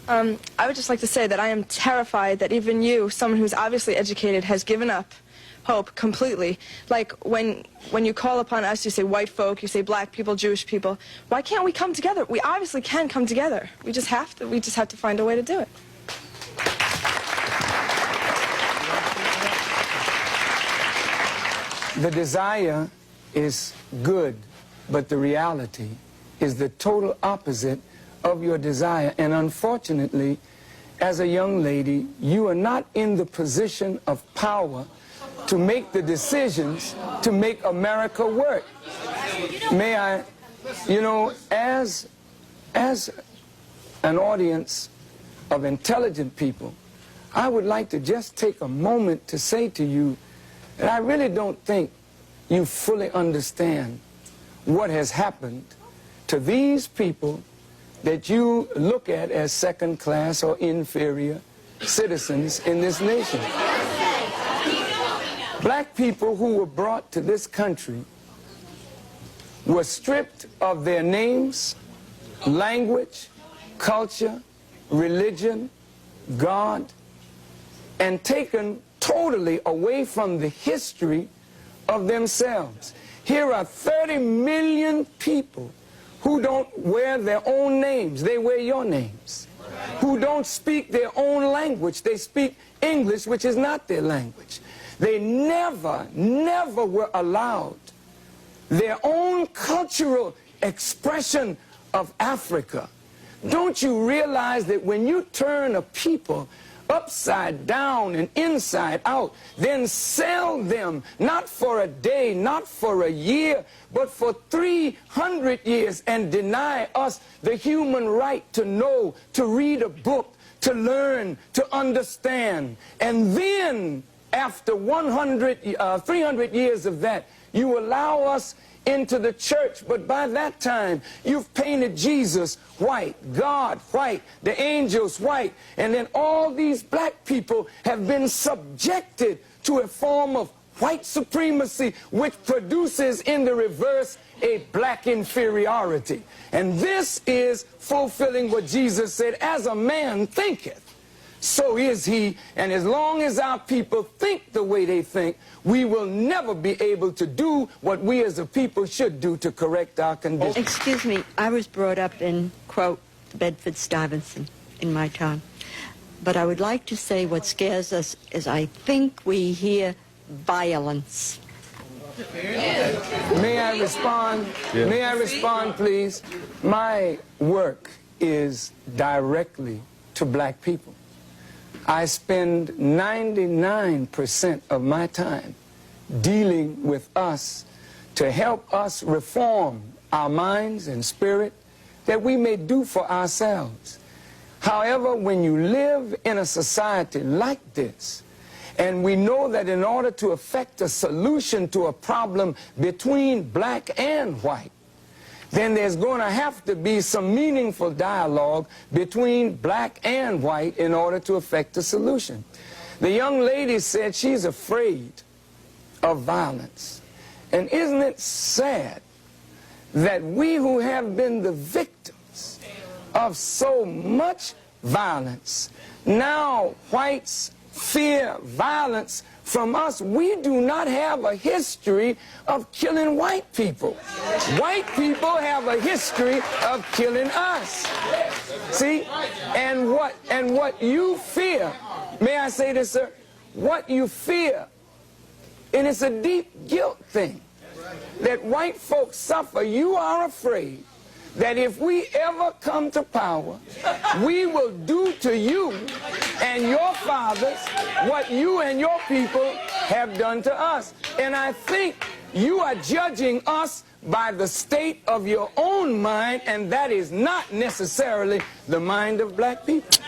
I would just like to say that I am terrified that even you, someone who's obviously educated, has given up hope completely. Like when you call upon us, you say white folk, you say black people, Jewish people. Why can't we come together? We obviously can come together. We just have to. We just have to find a way to do it. The desire is good, but the reality is the total opposite of your desire. And unfortunately, as a young lady, you are not in the position of power to make the decisions to make America work. May I, you know, as an audience of intelligent people, I would like to just take a moment to say to you that I really don't think you fully understand what has happened to these people that you look at as second-class or inferior citizens in this nation. Black people who were brought to this country were stripped of their names, language, culture, religion, God, and taken totally away from the history of themselves. Here are 30 million people who don't wear their own names, they wear your names. Who don't speak their own language, they speak English, which is not their language. They never were allowed their own cultural expression of Africa. Don't you realize that when you turn a people upside down and inside out, then sell them not for a day, not for a year, but for 300 years, and deny us the human right to know, to read a book, to learn, to understand. And then after 300 years of that, you allow us into the church, but by that time you've painted Jesus white, God white, the angels white, and then all these black people have been subjected to a form of white supremacy, which produces in the reverse a black inferiority. And this is fulfilling what Jesus said, as a man thinketh, so is he. And as long as our people think the way they think, we will never be able to do what we as a people should do to correct our condition. Excuse me, I was brought up in, quote, Bedford-Stuyvesant in my time. But I would like to say what scares us is I think we hear violence. May I respond? Yeah. May I respond, please? My work is directly to black people. I spend 99% of my time dealing with us to help us reform our minds and spirit that we may do for ourselves. However, when you live in a society like this, and we know that in order to effect a solution to a problem between black and white, then there's going to have to be some meaningful dialogue between black and white in order to effect a solution. The young lady said she's afraid of violence. And isn't it sad that we who have been the victims of so much violence, now whites fear violence from us? We do not have a history of killing white people. White people have a history of killing us. See? And what you fear, may I say this, sir? What you fear, and it's a deep guilt thing, that white folks suffer. You are afraid that if we ever come to power, we will do to you and your fathers what you and your people have done to us. And I think you are judging us by the state of your own mind, and that is not necessarily the mind of black people.